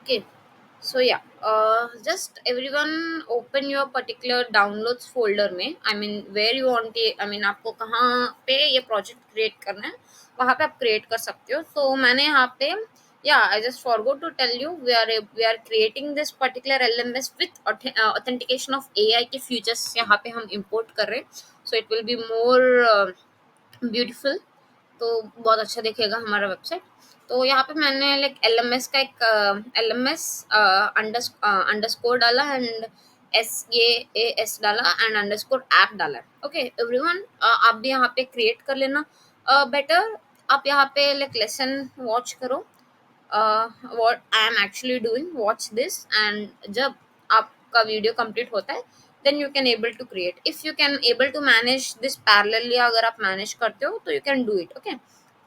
Okay, so yeah, just everyone open your particular downloads folder में. I mean where you want it. I mean आपको कहाँ पे ये project create करना है, वहाँ पे आप create कर सकते हो. So मैंने यहाँ पे I just forgot to tell you we are creating this particular LMS with authentication of AI के features यहाँ पे हम import कर रहे हैं. So it will be more beautiful. तो बहुत अच्छा दिखेगा हमारा वेबसाइट. तो यहाँ पे मैंने लाइक LMS का एक LMS अंडरस्कोर डाला एंड SAAS डाला एंड अंडरस्कोर ऐप डाला. ओके एवरीवन, आप भी यहाँ पे क्रिएट कर लेना. बेटर आप यहाँ पे लाइक लेसन वॉच करो. what I am actually doing, watch this, and जब आपका वीडियो कंप्लीट होता है then you can able to create. If you can able to manage this parallelly, अगर आप मैनेज करते हो तो you can do it. Okay,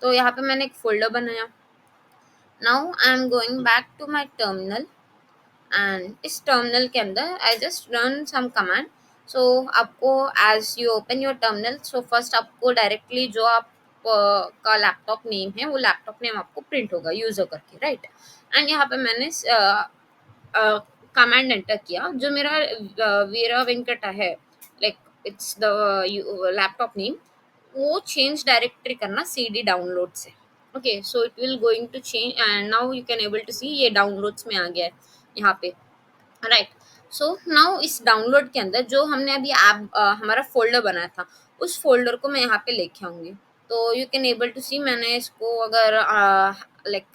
तो यहाँ पे मैंने एक फोल्डर बनाया. Now I am going back to my terminal and इस टर्मिनल के अंदर I just run some command. So आपको as you open your terminal, so first आपको डायरेक्टली जो आप का लैपटॉप नेम है वो लैपटॉप नेम आपको प्रिंट होगा यूजर करके, राइट. एंड यहाँ पे मैंने कमांड एंटर किया जो मेरा वीरा वेंकटा है, like it's the laptop name. वो चेंज डायरेक्टरी करना CD डाउनलोड से. Okay so it will going to change and now you can able to see ये डाउनलोड्स में आ गया है यहाँ पे, राइट. सो नाउ इस डाउनलोड के अंदर जो हमने अभी ऐप हमारा फोल्डर बनाया था उस फोल्डर को मैं यहाँ पे लेके आऊंगी. तो यू कैन एबल टू सी मैंने इसको अगर लाइक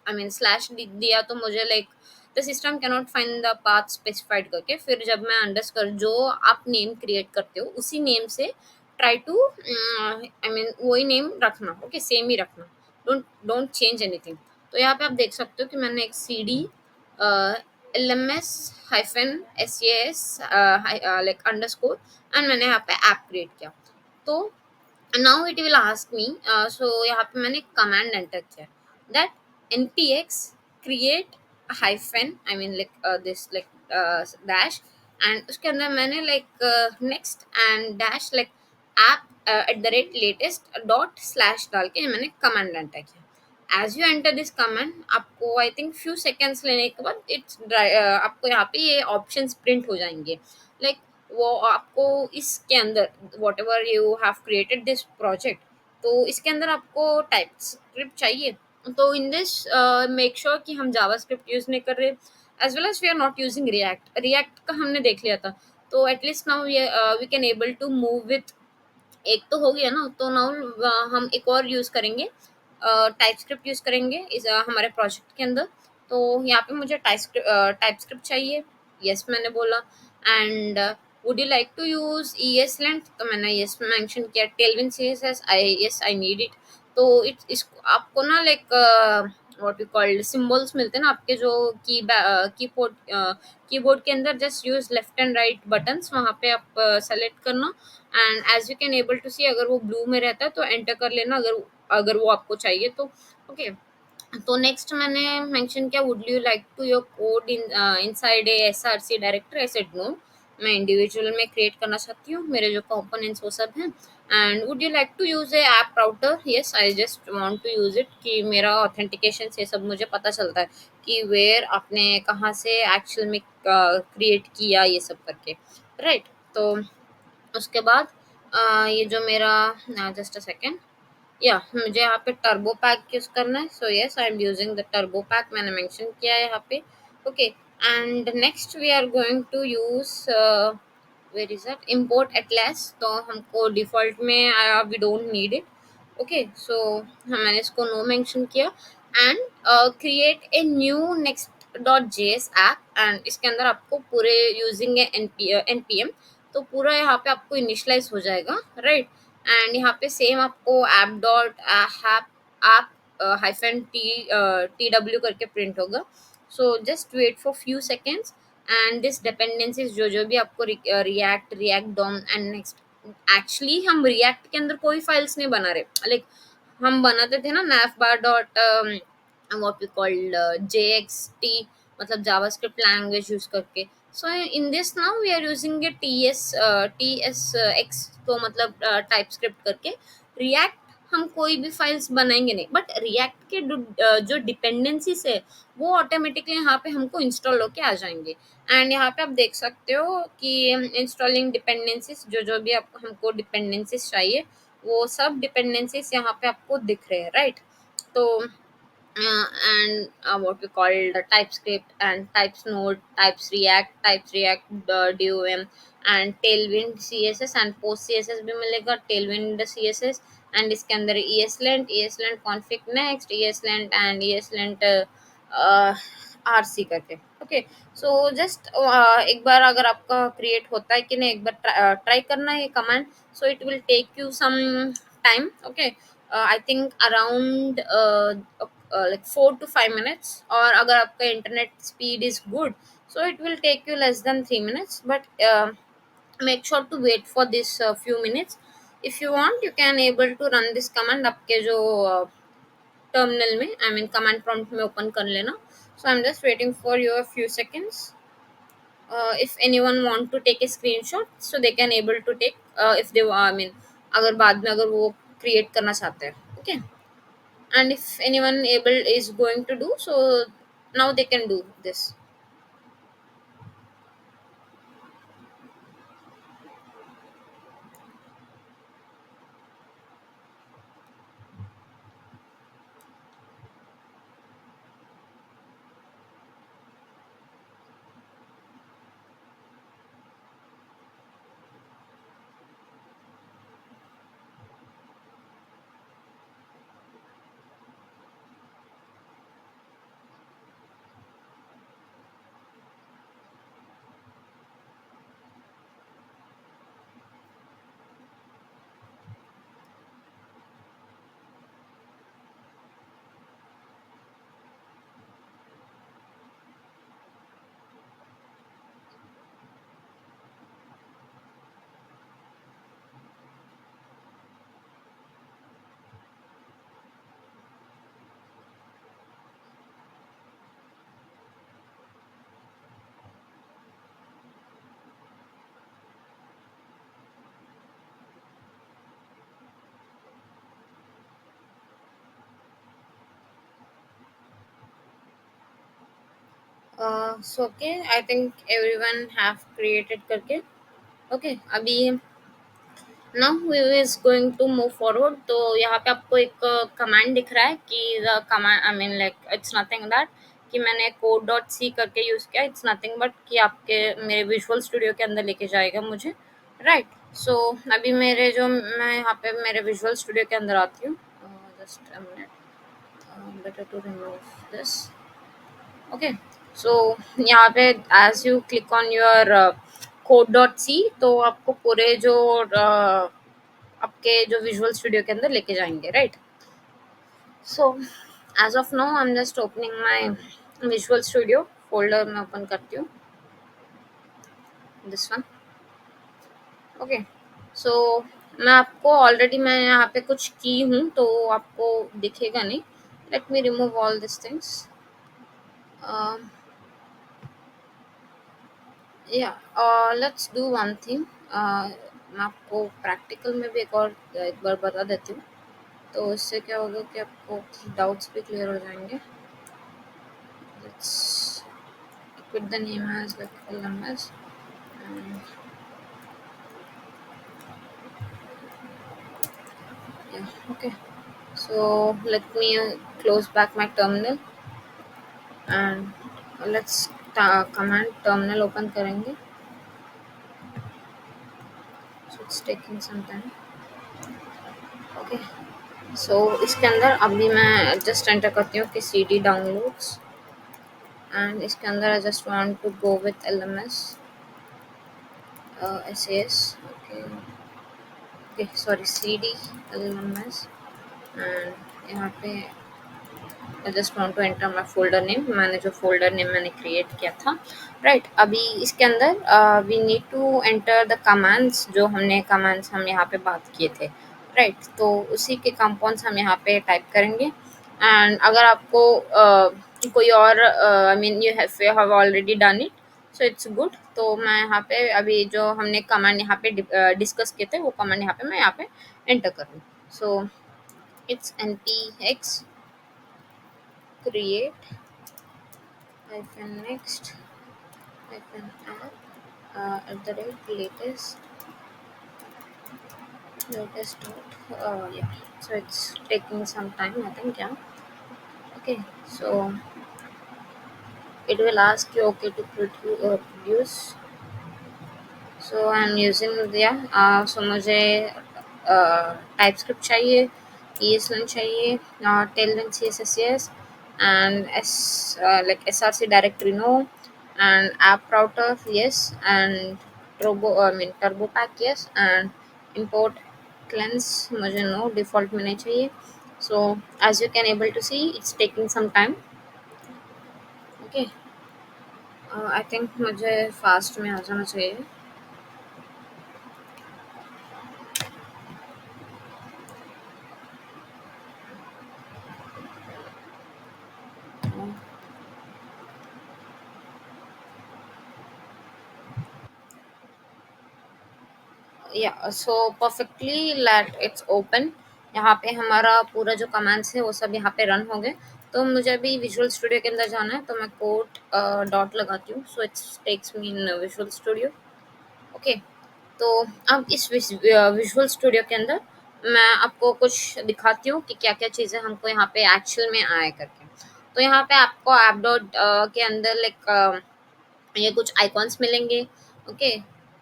आई मीन स्लैश दिया तो मुझे like the system cannot find the path specified करके, फिर जब मैं अंडरस्कोर जो आप नेम क्रिएट करते हो उसी नेम से ट्राई टू आई मीन वही नेम रखना. ओके सेम ही रखना, डोंट डोंट चेंज एनीथिंग. तो यहाँ पे आप देख सकते हो कि मैंने एक CD LMS hyphen SAS like underscore and मैंने यहाँ पे ऐप क्रिएट किया. तो now it will ask me, so यहाँ पे मैंने कमांड एंटर किया that npx create hyphen I mean like this like dash and उसके अंदर मैंने like next and dash like app @latest dot slash डाल के मैंने कमांड एंटर किया. As you enter this command आपको आई थिंक फ्यू सेकेंड्स लेने के बाद आपको यहाँ पे ये ऑप्शन प्रिंट हो जाएंगे. लाइक वो आपको इसके अंदर what ever you have created this project, तो इसके अंदर आपको टाइप स्क्रिप्ट चाहिए. तो इन दिस मेक श्योर कि हम जावा स्क्रिप्ट यूज नहीं कर रहे, as well as we are not using react का हमने देख लिया था. तो at least now we can able to move with, एक तो हो गया ना. तो नाउ हम एक और यूज करेंगे, टाइप स्क्रिप्ट यूज करेंगे इस हमारे प्रोजेक्ट के अंदर. तो यहाँ पे मुझे टाइप स्क्रिप्ट चाहिए. यस मैंने बोला. And would you like to use ES lint, तो मैंने यस मेंशन किया. Tailwind CSS I need it. तो इसको आपको ना like what you called symbols मिलते हैं ना आपके जो कीबोर्ड कीबोर्ड के अंदर, just use left and right buttons, वहाँ पे आप सेलेक्ट करना. And as you can able to see अगर वो ब्लू में रहता है तो एंटर कर लेना अगर अगर वो आपको चाहिए तो. ओके तो नेक्स्ट मैंने मेंशन किया would you like to your code inside a SRC directory. I said no, मैं इंडिविजुअल में क्रिएट करना चाहती हूँ, मेरे जो कंपोनेंट्स वो सब हैं. And would you like to use a app router. Yes I just want to use it कि मेरा ऑथेंटिकेशन से सब मुझे पता चलता है कि वेयर आपने कहाँ से एक्चुअल में क्रिएट किया ये सब करके, राइट. तो उसके बाद ये जो मेरा जस्ट अ सेकेंड, या मुझे यहाँ पे टर्बो पैक यूज करना है. So yes I am using the turbo pack, मैंने मेंशन किया है यहाँ पे. Okay and next we are going to use where is that import alias. तो हमको डिफॉल्ट में we don't need it. Okay so मैंने इसको नो मेंशन किया. And create a new next dot JS app. एंड इसके अंदर आपको पूरे यूजिंग है NPM, तो पूरा यहाँ पे आपको इनिशलाइज हो जाएगा, राइट. एंड यहाँ पे सेम आपको app dot app hyphen TW करके प्रिंट होगा. So just wait for few seconds. And this dependencies जो भी आपको react dom and next. Actually हम रिएक्ट के अंदर कोई फाइल्स नहीं बना रहे, लाइक हम बनाते थे ना navbar dot what we called JXT, मतलब जावास्क्रिप्ट लैंग्वेज यूज करके. So in this now we are using a TSX, तो मतलब टाइप स्क्रिप्ट करके रिएक्ट हम कोई भी फाइल्स बनाएंगे नहीं, बट रिएक्ट के जो डिपेंडेंसीज है वो ऑटोमेटिकली यहाँ पे हमको इंस्टॉल होके आ जाएंगे। एंड यहाँ पे आप देख सकते हो कि इंस्टॉलिंग डिपेंडेंसीज, जो जो भी आप हमको डिपेंडेंसीज चाहिए वो सब डिपेंडेंसीज यहाँ पे आपको दिख रहे हैं, राइट। तो and what we call the TypeScript and types node, types react DOM and tailwind CSS and post CSS भी मिलेगा, tailwind CSS। एंड इसके अंदर ESLint config next, ESLint and ESLint RC करके। ओके, सो जस्ट एक बार अगर आपका create होता है कि नहीं, एक बार ट्राई करना है command. So it will take you some time. Okay, I think around like 4 to 5 minutes, और अगर आपका internet speed is good so it will take you less than 3 minutes, but make sure to wait for this few minutes। if you want you can able to run this command आपके जो terminal में, I mean command prompt में open कर लेना। so I'm just waiting for you a few seconds। if anyone want to take a screenshot so they can able to take, if they I mean अगर बाद में अगर वो create करना चाहते हैं, okay. and if anyone able is going to do so, now they can do this। so okay, I think everyone have created करके। Okay, अभी now we is going to move forward. तो यहाँ पे आपको एक कमांड दिख रहा है कि the command, I mean like it's nothing that कि मैंने कोड डॉट सी करके यूज़ किया, इट्स नथिंग बट कि आपके मेरे विजुअल स्टूडियो के अंदर लेके जाएगा मुझे, राइट। सो अभी मेरे जो मैं यहाँ पे मेरे विजुअल स्टूडियो के अंदर आती हूँ। Just a minute, better to remove this. Okay, so यहाँ पे as you click on your code dot C तो आपको पूरे जो आपके जो विजुअल स्टूडियो के अंदर लेके जाएंगे, right. So as of now I am just opening my visual studio folder में ओपन करती हूँ, दिस वन। ओके, सो मैं आपको ऑलरेडी मैं यहाँ पे कुछ की हूँ तो आपको दिखेगा नहीं। Let me remove all this things. या लेट्स डू वन थिंग। मैं आपको प्रैक्टिकल में भी एक बार बता देती हूँ, तो इससे क्या होगा कि आपको डाउट्स भी क्लियर हो जाएंगे। Let's put the name as like LMS and yeah, okay. So let me close back my terminal and let's command terminal open करेंगे। So it's taking some time। Okay, so इसके अंदर अभी मैं just enter करती हूँ कि CD downloads and इसके अंदर I just want to go with LMS SAS। okay, okay, sorry, CD LMS and यहाँ पे I just want to enter my folder name, मैंने जो फोल्डर नेम मैंने क्रिएट किया था, राइट। अभी इसके अंदर we need to enter the commands, जो हमने कमांड्स हम यहाँ पे बात किए थे, राइट। तो उसी के कंपाउंड्स हम यहाँ पे टाइप करेंगे। एंड अगर आपको कोई और I mean you have already done it so it's good. तो मैं यहाँ पे अभी जो हमने कमांड यहाँ पे डिस्कस किए थे वो कमांड यहाँ पे मैं यहाँ पे एंटर करूँ। सो It's npx create hyphen next hyphen app at the rate latest dot yeah. So it's taking some time, I think. Yeah. Okay. So it will ask you okay to produce. So I'm using दिया so मुझे TypeScript चाहिए, ESLint चाहिए, Tailwind CSS and like SRC directory no, and app router yes, and turbo pack yes, and import cleanse मुझे no default में नहीं चाहिए. So as you can able to see it's taking some time. Okay. I think मुझे fast में आ जाना चाहिए. या so perfectly let it's open. यहाँ पे हमारा पूरा जो कमांड्स है वो सब यहाँ पे रन हो गए. तो मुझे अभी विजुअल स्टूडियो के अंदर जाना है, तो मैं कोट डॉट लगाती हूँ. So it's takes me in visual studio. Okay. तो अब इस विजुअल स्टूडियो के अंदर मैं आपको कुछ दिखाती हूँ कि क्या क्या चीज़ें हमको यहाँ पे एक्चुअल में आए करके. तो यहाँ पे आपको ऐप डॉट के अंदर लाइक ये कुछ आइकॉन्स मिलेंगे. Okay.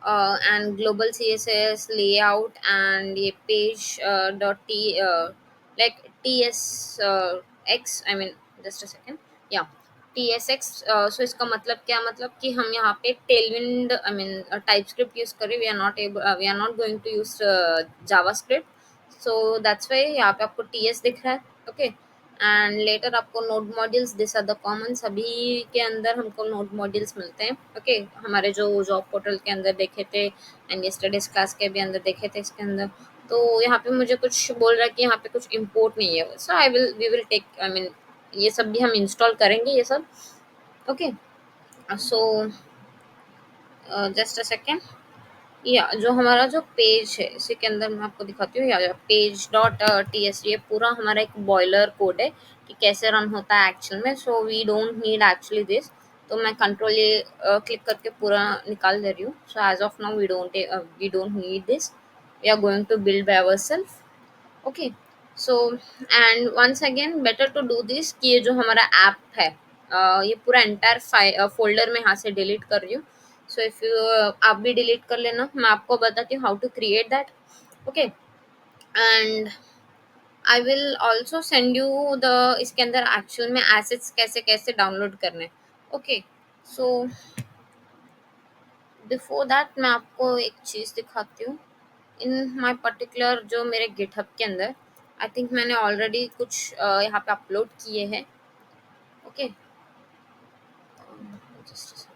And global CSS layout and ये page dot T like TS X I mean just a second. Yeah TSX. So इसका मतलब क्या, मतलब कि हम यहाँ पे Tailwind I mean TypeScript use करें. We are not going to use JavaScript. So that's why यहाँ पे आपको TS दिख रहा है. ओके. एंड लेटर आपको node modules this are the common. सभी के अंदर हमको नोड मॉड्यूल्स मिलते हैं. ओके. हमारे जो जॉब पोर्टल के अंदर देखे थे एंड यस्टरडेज क्लास के भी अंदर देखे थे इसके अंदर. तो यहाँ पे मुझे कुछ बोल रहा है कि यहाँ पे कुछ इम्पोर्ट नहीं है. So I will we will take I mean ये सब भी हम इंस्टॉल करेंगे ये सब. Okay. So just a second. Yeah जो हमारा जो पेज है इसी के अंदर मैं आपको दिखाती हूँ. या पेज डॉट TS ये पूरा हमारा एक बॉयलर कोड है कि कैसे रन होता है एक्चुअल में. So we don't need actually this. तो मैं कंट्रोल ये क्लिक करके पूरा निकाल दे रही हूँ. So as of now we don't need this. We are going to build by ourself. Okay. So and once again better to do this कि ये जो हमारा ऐप है ये पूरा एंटायर फोल्डर में यहाँ से डिलीट कर रही हूँ. सो इफ यू आप भी डिलीट कर लेना. मैं आपको बताती हूँ how to create that. Okay. And I will also send you the इसके अंदर एक्चुअल में एसेट्स कैसे कैसे डाउनलोड करने. ओके. सो बिफोर दैट मैं आपको एक चीज़ दिखाती हूँ. इन माय पर्टिकुलर जो मेरे गिटहब के अंदर आई थिंक मैंने ऑलरेडी कुछ यहाँ पे अपलोड किए हैं. Okay. Just a second.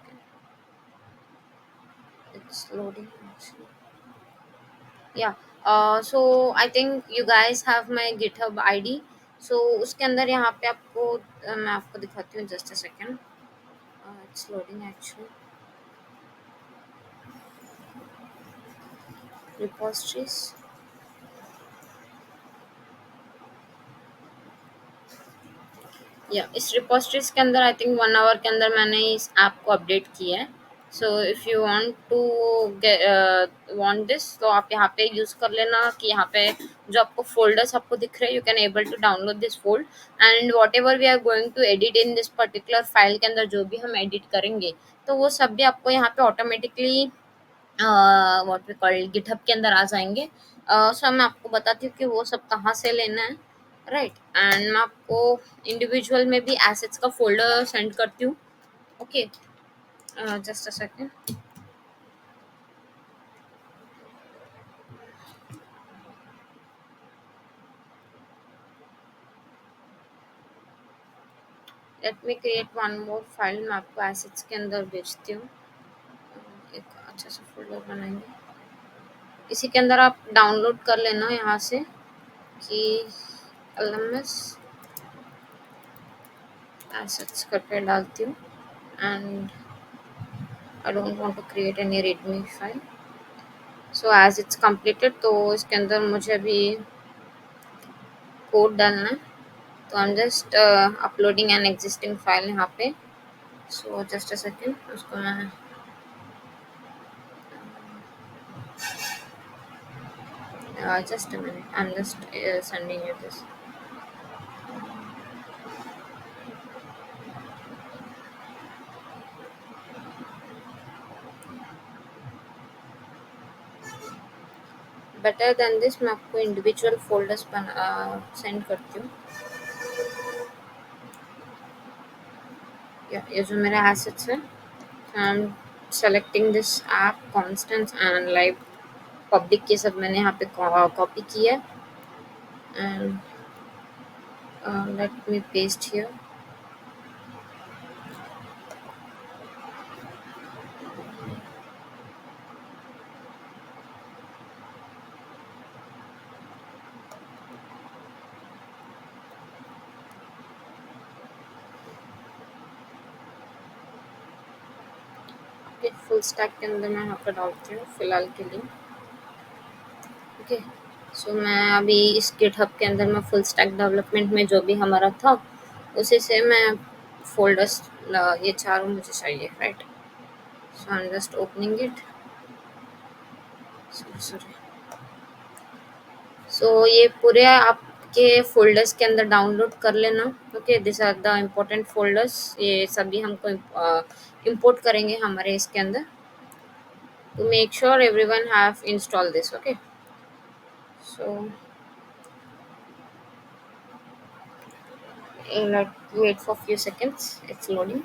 It's loading actually. Yeah so I think you guys have my GitHub ID. So उसके अंदर यहाँ पे आपको मैं आपको दिखाती हूँ. Just a second. It's loading actually. Repositories. Yeah इस रिपोजिटरीज के अंदर आई थिंक 1 आवर के अंदर मैंने इस ऐप को अपडेट किया है. So if you want to want this तो आप यहाँ पे यूज़ कर लेना कि यहाँ पे जो आपको फोल्डर्स आपको दिख रहे हैं you can able to download this fold. And whatever we are going to edit in this particular file के अंदर जो भी हम एडिट करेंगे तो वो सब भी आपको यहाँ पे automatically what we call GitHub के अंदर आ जाएंगे. सो मैं आपको बताती हूँ कि वो सब कहाँ से लेना है. राइट. एंड मैं आपको इंडिविजुअल में भी एसेट्स का फोल्डर सेंड करती हूँ. Okay. Just a second. Let me create one more file. मैं आपको एसेट्स के अंदर भेजती हूँ. एक अच्छा सा फोल्डर बनाएंगे. इसी के अंदर आप डाउनलोड कर लेना यहाँ से कि LMS एसेट्स करके डालती हूँ. And I don't want to create any readme file. So as it's completed तो इसके अंदर मुझे अभी कोड डालना है। तो I am just uploading an existing file यहाँ पे। सो जस्ट अ सेकेंड, उसको मैं just a minute, I'm just sending you this. Better than this मैं आपको इंडिविजुअल फोल्डर्स बना सेंड करती हूँ। ये जो मेरे एसेट्स है, I am selecting this app Constance and live public, के सब मैंने यहाँ पे कॉपी किया and let me paste here. Okay, full stack के अंदर मैं यहाँ पे डालती हूँ फिलहाल के लिए। ओके, सो मैं अभी इस गिटहब के अंदर मैं फुल स्टैक डेवलपमेंट में जो भी हमारा था उसी से मैं फोल्डर्स, ये चारों मुझे चाहिए, right. So I am just opening it. Sorry. So ये पूरे आपके फोल्डर्स के अंदर डाउनलोड कर लेना। Okay, this are the important folders, ये सभी हमको इंपोर्ट करेंगे हमारे इसके अंदर। to make sure everyone have installed this. Okay, so let wait for few seconds, it's loading।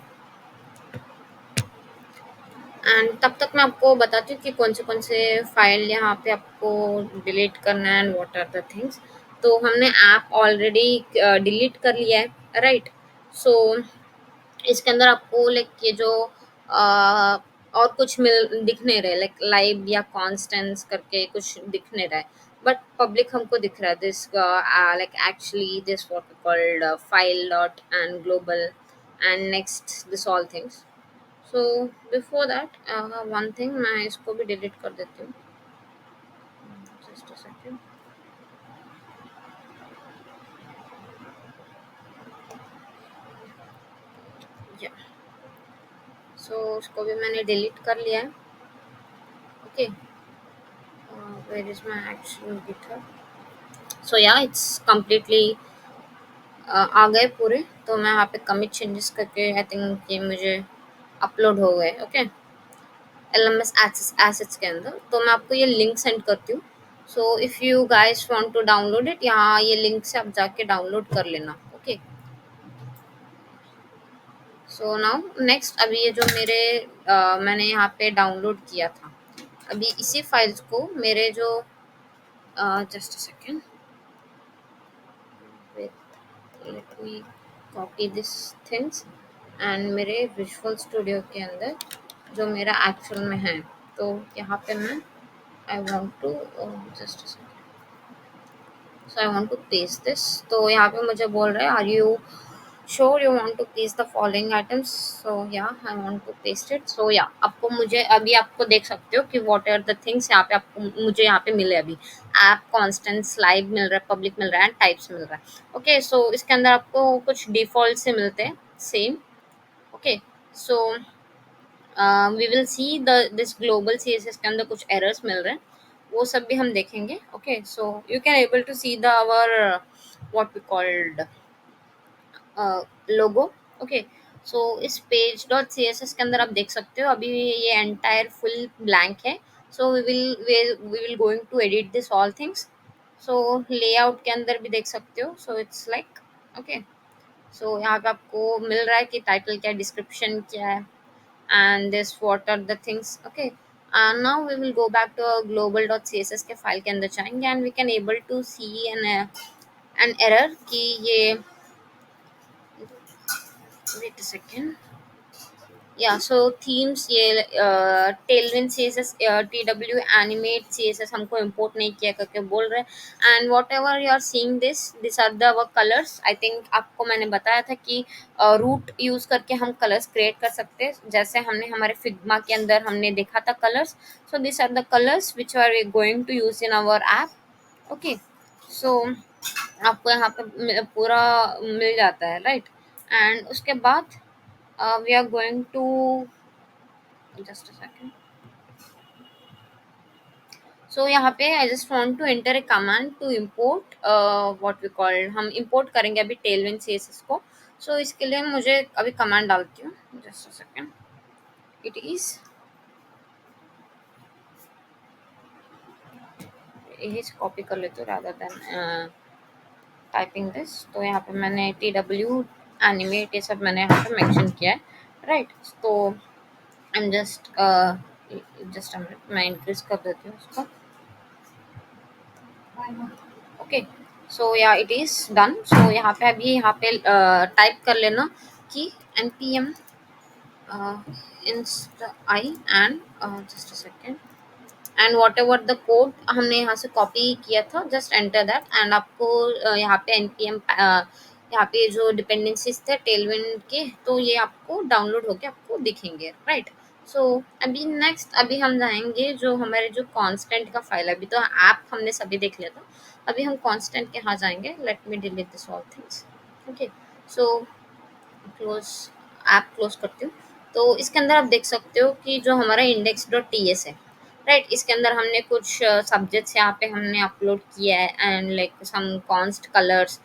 And तब तक मैं आपको बताती हूँ कि कौन से फाइल यहाँ पे आपको डिलीट करना है and what are the things. तो हमने ऐप ऑलरेडी डिलीट कर लिया है, राइट। सो इसके अंदर आपको लाइक ये जो और कुछ मिल दिख नहीं रहे, लाइक लाइव या कॉन्स्टेंस करके कुछ दिख नहीं रहा है, बट पब्लिक हमको दिख रहा है। This like actually this what called file dot and global and next this all things. So before that one thing, मैं इसको भी डिलीट कर देती हूँ, जस्ट अ सेकेंड। या सो उसको भी मैंने डिलीट कर लिया है। Okay, where is my actual GitHub. So yeah it's completely आ गए पूरे। तो मैं यहाँ पे कमिट चेंजेस करके आई थिंक ये मुझे अपलोड हो गए। ओके, LMS एसेट्स के अंदर। तो मैं आपको ये लिंक सेंड करती हूँ। So if you guys want to download it, यहाँ ये लिंक से आप जाके डाउनलोड कर लेना। ओके, सो नाउ नेक्स्ट, अभी ये जो मेरे मैंने यहाँ पे डाउनलोड किया था, अभी इसी फाइल्स को मेरे जो just a second, let me copy this things and मेरे विजुअल स्टूडियो के अंदर जो मेरा एक्चुअल में है, तो यहाँ पे मैं I want to just so I want to paste this. तो यहाँ पे मुझे बोल रहा है are you sure you want to paste the following items. So yeah I want to paste it. So yeah आपको मुझे अभी आपको देख सकते हो कि व्हाट आर द थिंग्स यहाँ पे आपको मुझे यहाँ पे मिले। अभी ऐप कॉन्स्टेंट्स लाइव मिल रहा है, पब्लिक मिल रहा है एंड टाइप्स मिल रहा है। ओके, सो इसके अंदर आपको कुछ डिफॉल्ट से मिलते हैं same. Okay, so we will see the this global CSS के अंदर कुछ एरर्स मिल रहे हैं, वो सब भी हम देखेंगे। Okay, so you can able to see the our what we called logo. Okay, so इस पेज डॉट CSS के अंदर आप देख सकते हो अभी ये एंटायर फुल ब्लैंक है। So we will going to edit this all things. So layout के अंदर भी देख सकते हो। So it's like okay, so यहाँ पे आपको मिल रहा है कि टाइटल क्या है, डिस्क्रिप्शन क्या है and this what are the things। Okay, now we will go back to our global.css के फाइल के अंदर जाएंगे and we can able to see an error कि ये wait a second। या सो थीम्स, ये Tailwind CSS TW animate CSS हमको import नहीं किया करके बोल रहे हैं। And whatever you are seeing this are the colours. I think आपको मैंने बताया था कि रूट यूज़ करके हम कलर्स क्रिएट कर सकते हैं, जैसे हमने हमारे फिग्मा के अंदर हमने देखा था colours. So this are the colours which are going to use in our app. Okay, so आपको यहाँ पे पूरा मिल जाता है, राइट। एंड उसके बाद we are going to, just a second. So यहाँ पे I just want to enter a command to import what we call, हम इंपोर्ट करेंगे अभी टेलविन सीएसएस को। सो इसके लिए मुझे अभी कमांड डालती हूँ, just a second. It is copy कर लेते हो रादर देन टाइपिंग दिस। तो यहाँ पे मैंने TW एनिमेट ये सब मैंने यहाँ पे मेंशन किया है, राइट। तो आई एम जस्ट जस्ट मैं इंक्रीज कर देती हूँ उसको। ओके, सो या इट इज डन। सो यहाँ पे अभी यहाँ पे टाइप कर लेना कि npm inst I and just a second, and what ever the code हमने यहाँ से कॉपी किया था, जस्ट एंटर दैट। एंड आपको यहाँ पे npm यहाँ पे जो डिपेंडेंसीज थे टेलविन के, तो ये आपको डाउनलोड होके आपको दिखेंगे, राइट। सो अभी नेक्स्ट अभी हम जाएंगे जो हमारे जो कांस्टेंट का फाइल है। अभी तो ऐप हमने सभी देख लिया था, अभी हम कांस्टेंट के यहाँ जाएंगे। Let me delete this all things. Okay, so close, app close करती हूँ। तो इसके अंदर आप देख सकते हो कि जो हमारा index.ts है, राइट। इसके अंदर हमने कुछ सब्जेक्ट्स यहाँ पे हमने अपलोड किया है, and like some const colours,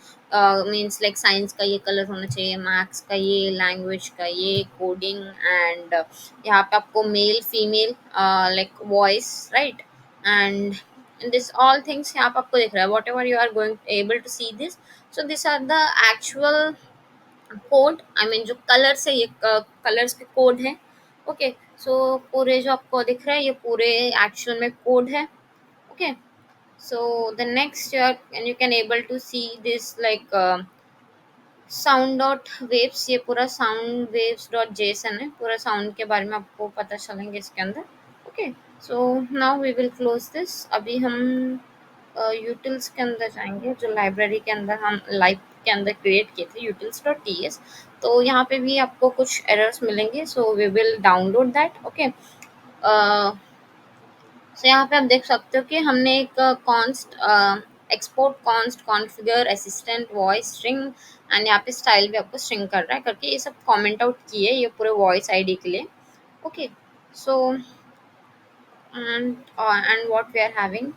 means like science का ये कलर होना चाहिए, मैथ्स का ये, लैंग्वेज का ये, कोडिंग, एंड यहाँ पे आपको male female like voice, right. And this all things यहाँ पे आपको दिख रहा है, whatever you are going able to see this. So this are the actual code, I mean जो कलर्स है, ये कलर्स के कोड है। ओके, सो पूरे जो आपको दिख रहा है ये पूरे एक्चुअल में कोड है। Okay, so the next you can able to see this like sound dot waves, ये पूरा साउंड वेव्स डॉट जेसन है, पूरा साउंड के बारे में आपको पता चलेंगे इसके अंदर। Okay, so now we will close this. अभी हम यूटिल्स के अंदर जाएंगे, जो लाइब्रेरी के अंदर हम लाइव के अंदर क्रिएट किए थे, यूटिल्स डॉट टीएस। तो यहाँ पे भी आपको कुछ एरर्स मिलेंगे, so we will download that. Okay, so यहाँ पे आप देख सकते हो कि हमने एक const export const configure assistant voice string, and यहाँ पे स्टाइल भी आपको स्ट्रिंग कर रहा है करके ये सब कमेंट आउट किए ये पूरे वॉइस आईडी के लिए। Okay, so and what we are having,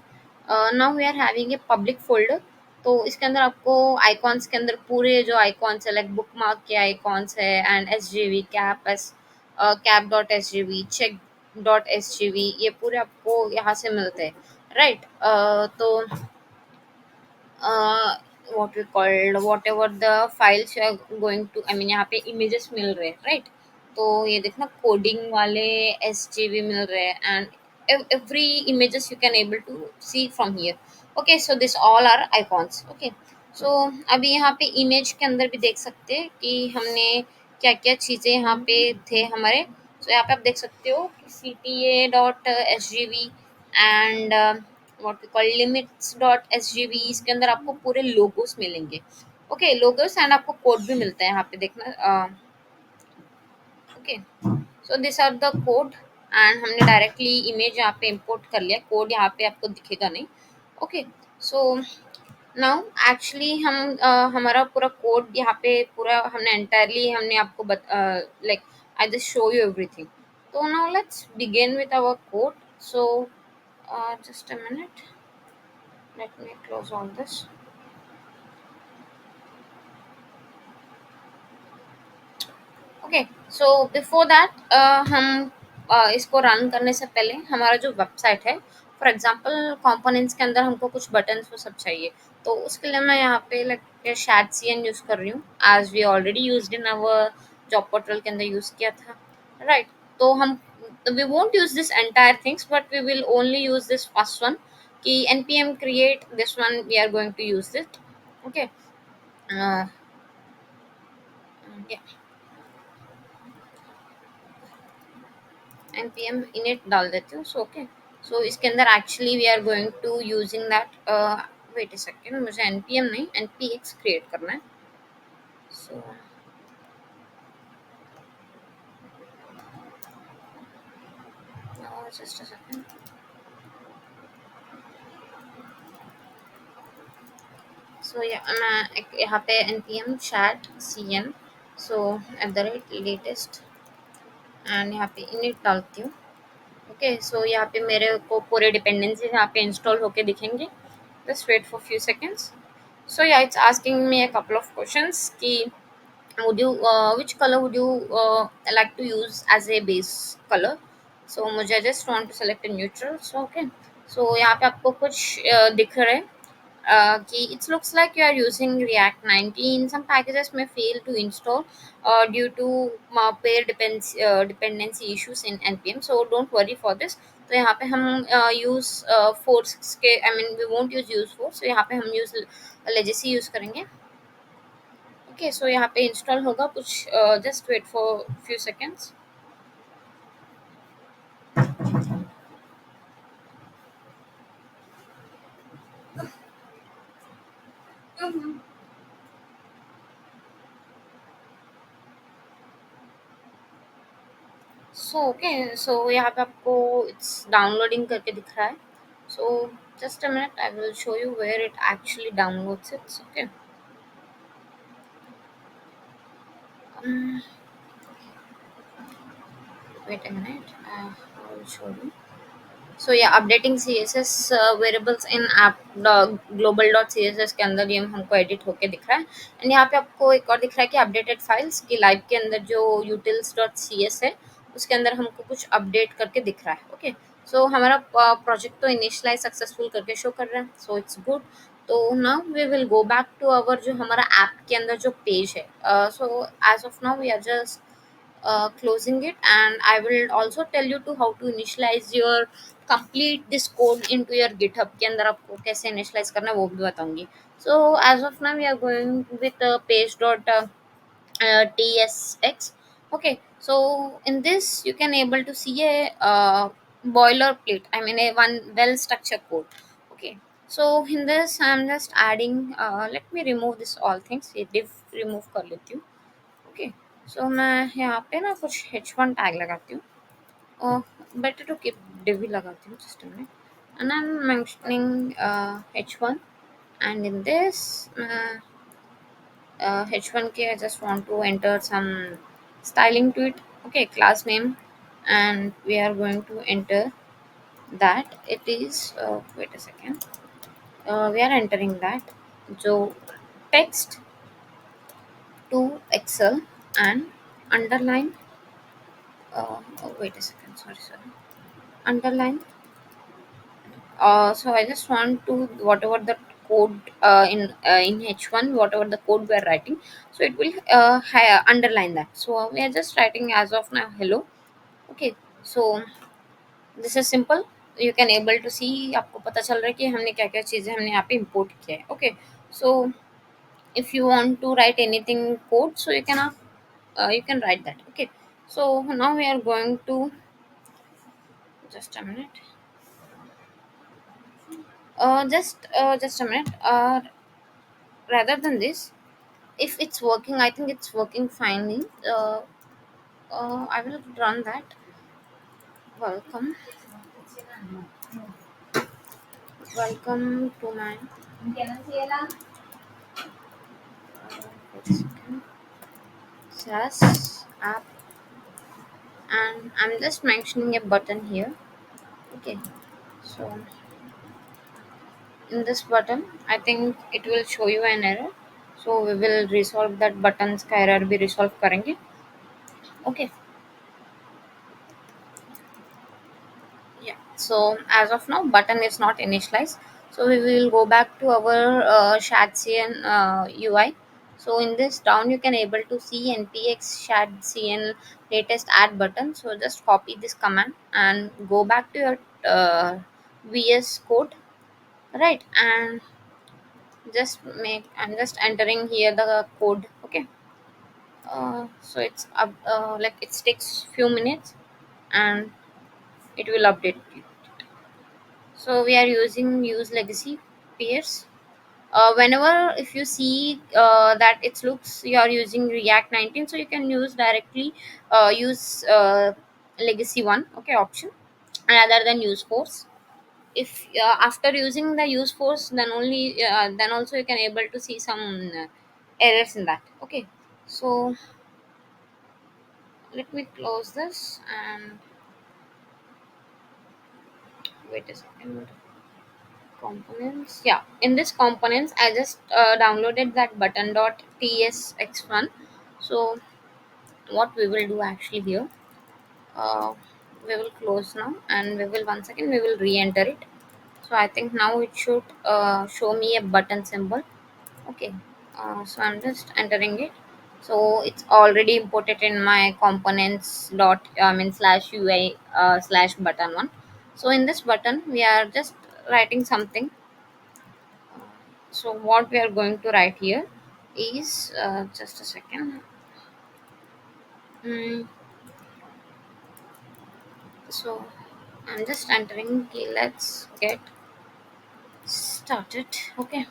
now we are having a public folder। तो इसके अंदर आपको आइकॉन्स के अंदर पूरे जो आइकॉन्स है लाइक बुक मार्क के आइकॉन्स है, and S G V cap S cap dot S G V, check dot S G V, ये पूरे आपको यहाँ से मिलते हैं, राइट। तो what we called whatever the files you are going to, I mean यहाँ पे images मिल रहे हैं, राइट। तो ये देखना कोडिंग वाले SGV मिल रहे हैं, and every images you can able to see from here। okay, so this all are icons। okay, so अभी यहाँ पे इमेज के अंदर भी देख सकते हैं कि हमने क्या क्या चीज़ें यहाँ पे थे हमारे। so यहाँ पे आप देख सकते हो कि CTA.SGV and what we call limits dot SGV, इसके अंदर आपको पूरे लोगोस मिलेंगे। ओके, लोगोस एंड आपको कोड भी मिलता है यहाँ पे देखना। Okay, so this are the code, and हमने डायरेक्टली इमेज यहाँ पे इंपोर्ट कर लिया, कोड यहाँ पे आपको दिखेगा नहीं। ओके, सो नाउ एक्चुअली हम हमारा पूरा कोड यहाँ पे पूरा हमने एंटायरली हमने आपको like I just show you everything. तो now let's begin with our code. So just a minute, let me close all this। Okay, so before that हम इसको रन करने से पहले हमारा जो वेबसाइट है, फॉर एग्जांपल कंपोनेंट्स के अंदर हमको कुछ बटन्स वो सब चाहिए। तो उसके लिए मैं यहाँ पे लाइक शैट CN यूज़ कर रही हूँ, as we already used in our job portal के अंदर यूज़ किया था, राइट। तो हम we won't use this entire things, but we will only use this first one कि npm create this one, we are going to use it। okay, uh, yeah, npm init डाल देती हूँ। सो okay, so इसके अंदर actually we are going to using that, wait a second, मुझे npm नहीं npx create करना है। So just a second. सो मैं यहाँ पे npm chat cn, so @latest and यहाँ पे init डालती हूँ। ओके, सो यहाँ पे मेरे को पूरे डिपेंडेंसीज यहाँ पे इंस्टॉल होके दिखेंगे। Just wait for few seconds. So yeah it's asking me a couple of questions कि would you which color would you like to use as a base color? So मुझे just want to select a neutral. So okay, so यहाँ पे आपको कुछ दिख रहा है कि it looks like you are using React 19. Some packages may fail to install due to pair dependency issues in npm. So don't worry for this. तो यहाँ पे हम use force के I mean we won't use force. So यहाँ पे हम use legacy use करेंगे। Okay, so यहाँ पे इंस्टॉल होगा कुछ। Just wait for few seconds. So okay, so यहाँ पे आपको इट्स डाउनलोडिंग करके दिख रहा है। So just a minute, I will show you where it actually downloads it's. Okay, wait a minute, I will show you. So yeah updating CSS variables in app global dot C S S के अंदर ये हमको edit होके दिख रहा है। And यहाँ पे आपको एक और दिख रहा है कि अपडेटेड फाइल्स की लाइव के अंदर जो यूटिल्स डॉट सी एस है उसके अंदर हमको कुछ अपडेट करके दिख रहा है। ओके, सो हमारा प्रोजेक्ट तो इनिशियलाइज सक्सेसफुल करके शो कर रहा है, सो इट्स गुड। तो now we will go back to our जो हमारा ऐप के अंदर जो पेज है। So as of now we are just closing it, and I will also tell you to how to initialize your complete this code into your github के अंदर आपको कैसे initialize करना है वो भी बताऊंगी। So as of now we are going with page dot tsx। Okay, so in this you can able to see a boilerplate, I mean a one well structured code। Okay, so in this I am just adding let me remove this all things, ये div remove कर लेती हूँ। Okay, सो मैं यहाँ पे ना कुछ h1 tag लगाती हूँ, और बेटर टू कीप div ही लगाती हूँ। Just minute, and I am mentioning h1, and in this h1 के I just want to enter some styling to it। Okay, class name, and we are going to enter that it is wait a second, we are entering that जो text to excel and underline wait a second, sorry, underline. So I just want to whatever the code in h1 whatever the code we are writing, so it will underline that. So we are just writing as of now hello। Okay, so this is simple। you can able to see, आपको पता चल रहा है कि हमने क्या क्या चीज़ें हमने यहाँ पे import किया है। Okay, so if you want to write anything code, so you can write that। Okay, so now we are going to just a minute, just a minute, rather than this, if it's working, I think it's working finely. I will run that। Welcome, welcome to my SaaS app, and I'm just mentioning a button here। Okay, so in this button I think it will show you an error, so we will resolve that buttons का error भी resolve करेंगे। Okay, yeah, so as of now button is not initialized, so we will go back to our shadcn UI। so in this down you can able to see npx shadcn latest add button, so just copy this command and go back to your vs code, right? And just make, I'm just entering here the code। Okay, so it's up like it takes few minutes and it will update you। So we are using use legacy pairs whenever if you see that it looks you are using react 19, so you can use directly use legacy one, okay, option, rather than use force। if after using the use force, then only then also you can able to see some errors in that. Okay, so let me close this and wait a second. Components, yeah, in this components I just downloaded that button.tsx1. So what we will do actually here, uh, we will close now and we will once again we will re-enter it. So I think now it should show me a button symbol. Okay, so I'm just entering it. So it's already imported in my components dot slash ui slash button one. So in this button we are just writing something. So what we are going to write here is just a second. Mm, so I'm just entering. Okay, let's get started. Okay,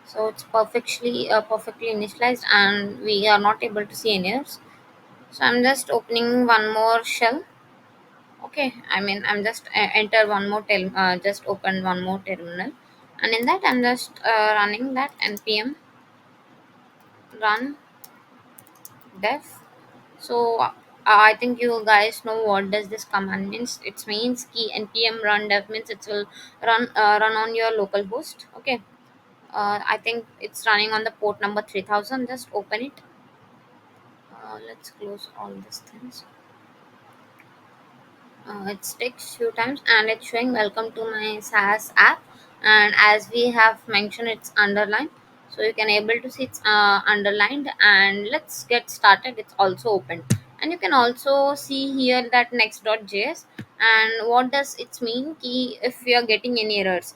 so it's perfectly initialized and we are not able to see any errors. So I'm just opening one more shell. Okay, I'm just enter one more just open one more terminal, and in that I'm just running that npm run dev. So I think you guys know what does this command means. It means key npm run dev means it will run on your local host. Okay, I think it's running on the port number 3000. Just open it. Let's close all these things. It takes few times and it's showing welcome to my SaaS app, and as we have mentioned it's underlined, so you can able to see it's underlined. And let's get started. It's also open and you can also see here that next.js. And what does it mean key if you are getting any errors,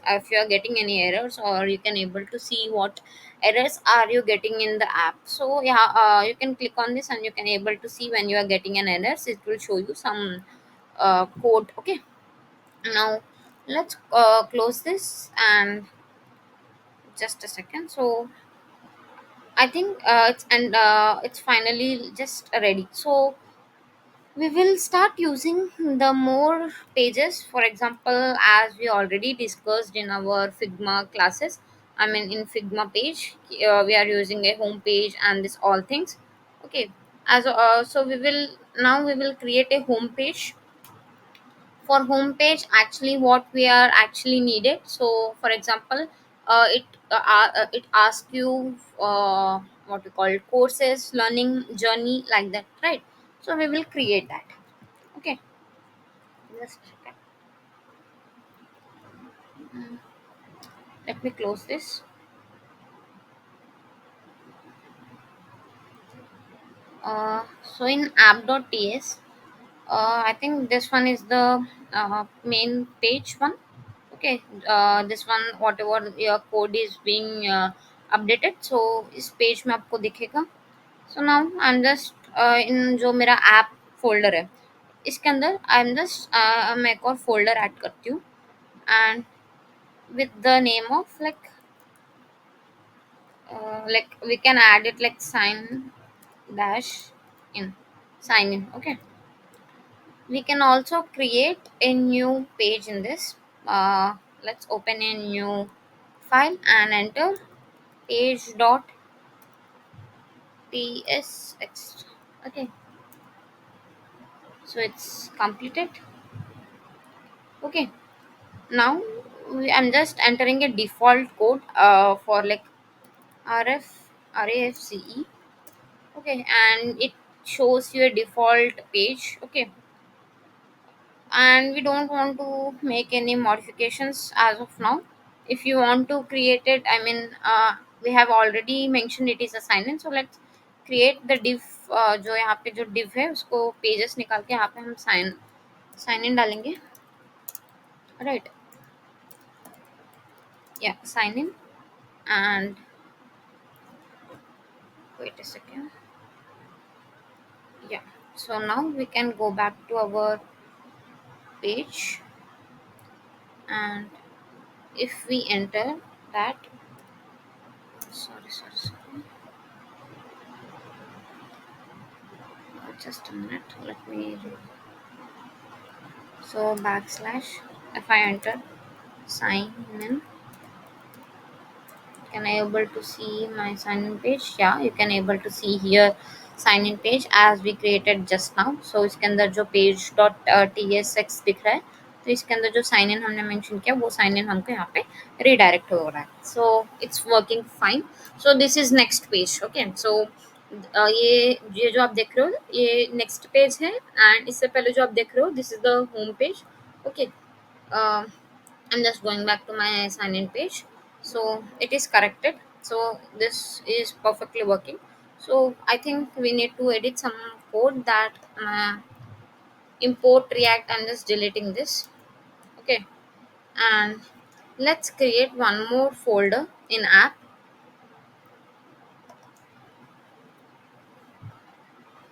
or you can able to see what errors are you getting in the app. So yeah, you can click on this and you can able to see when you are getting an errors, it will show you some code. Okay, now let's close this and just a second. So I think it's finally just ready. So we will start using the more pages. For example, as we already discussed in our Figma classes, in Figma page, we are using a home page and this all things. Okay, as so we will create a home page. For homepage actually what we are actually needed. So for example, it asks you what we call courses, learning journey, like that, right? So we will create that. Okay, just check it. Mm, let me close this. So in app.ts, I think this one is the main page one. Okay, this one whatever your code is being updated, so इस page में आपको दिखेगा. So now I'm just in जो मेरा app folder है इसके अंदर I'm just मैं एक और फोल्डर ऐड करती हूँ. And with the name of like we can add it like sign dash in, sign in. Okay, we can also create a new page in this. Let's open a new file and enter page.tsx. Okay, so it's completed. Okay, now I'm just entering a default code for like rf rafce. Okay, and it shows you a default page. Okay, and we don't want to make any modifications as of now. If you want to create it, we have already mentioned it is assignment. So let's create the div. जो यहाँ पे जो div है उसको pages निकाल के यहाँ पे हम sign in डालेंगे. Right, yeah, sign in. And wait a second. Yeah, so now we can go back to our page, and if we enter that, sorry, just a minute, let me so backslash if I enter. sign in. Can I able to see my sign in page? Yeah, you can able to see here sign in page as we created just now. So इसके अंदर जो page dot tsx दिख रहा है, तो इसके अंदर जो साइन इन हमने मेंशन किया वो साइन इन हमको यहाँ पे रिडायरेक्ट हो रहा है. So it's working fine. So this is next page. Okay, so ये जो आप देख रहे हो ये नेक्स्ट पेज है, एंड इससे पहले जो आप देख रहे हो this is the home page. Okay, I'm just going back to my sign in page. So it is corrected. So this is perfectly working. So I think we need to edit some code that import React. I'm just deleting this. Okay, and let's create one more folder in app.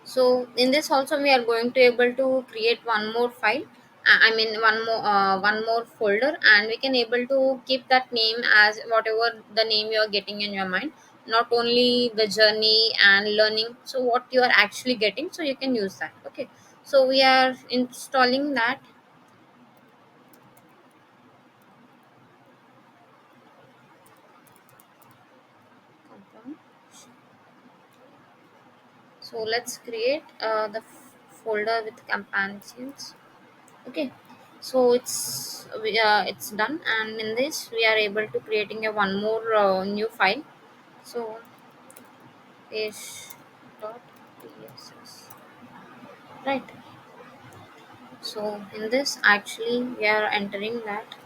So in this also we are going to able to create one more file. I mean one more folder, and we can able to keep that name as whatever the name you are getting in your mind. Not only the journey and learning. So what you are actually getting, so you can use that. Okay. So we are installing that. So let's create folder with companions. Okay, so it's done, and in this we are able to creating a one more new file. So page dot tss, right. So in this actually we are entering that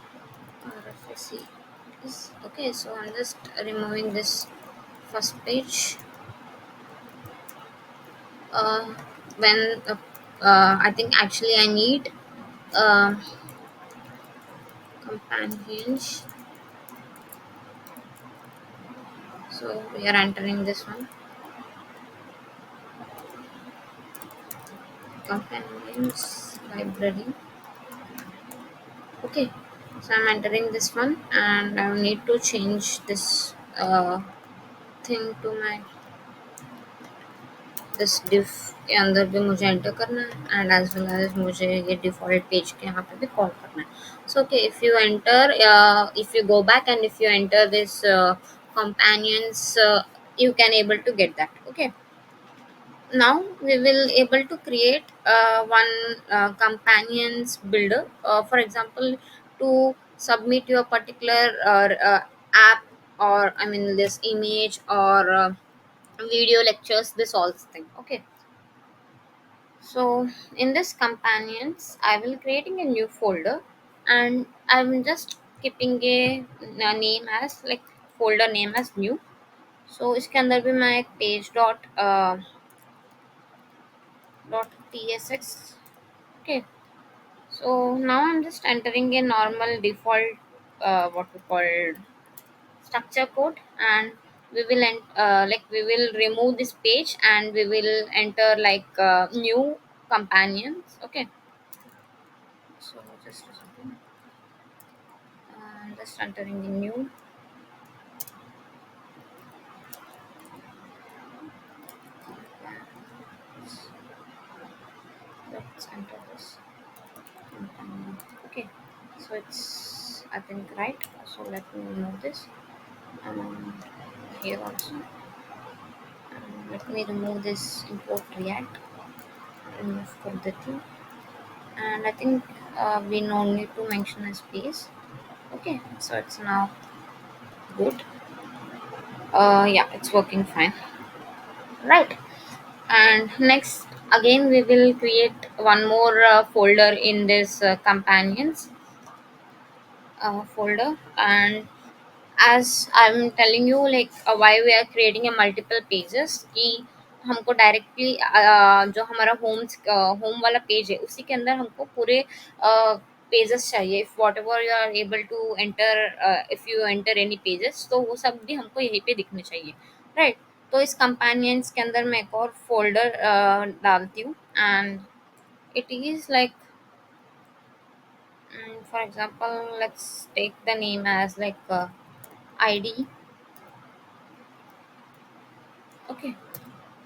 RFC is okay. So I'm just removing this first page. uh, when I think actually I need uh, companions. So we are entering this one, companions library. Okay, so I'm entering this one, and I need to change this thing to my this div के अंदर भी मुझे enter करना है, and as well as मुझे ये default page के यहाँ पे भी कॉल करना है. So okay, if you go back and if you enter this companions, you can able to get that. Okay, now we will able to create one companions builder, for example, to submit your particular app, or I mean this image or video lectures, this all thing. Okay, so in this companions I will creating a new folder, and I'm just keeping a name as like folder name as new. So इसके अंदर भी मैं एक page dot tsx. Okay, so now I'm just entering a normal default what we call structure code, and we will like we will remove this page, and we will enter like new companions. Okay, so just a second. I'm just entering the new. Let's enter this companion. Okay, so it's I think right. So let me remove this. Here also. Let me remove this import React, remove from the thing, and I think we no need to mention a space. Okay, so it's now good. Yeah, it's working fine, right. And next again we will create one more folder in this companions folder. And as I'm telling you, like why we are creating a multiple pages कि हमको directly जो हमारा home वाला page है उसी के अंदर हमको पूरे पेजेस चाहिए. If whatever you are able to enter, if you enter any pages, तो वो सब भी हमको यहीं पे दिखने चाहिए, राइट. तो इस कंपेनियंस के अंदर मैं एक और फोल्डर डालती हूँ, and it is like for example, let's take the name as like id. Okay,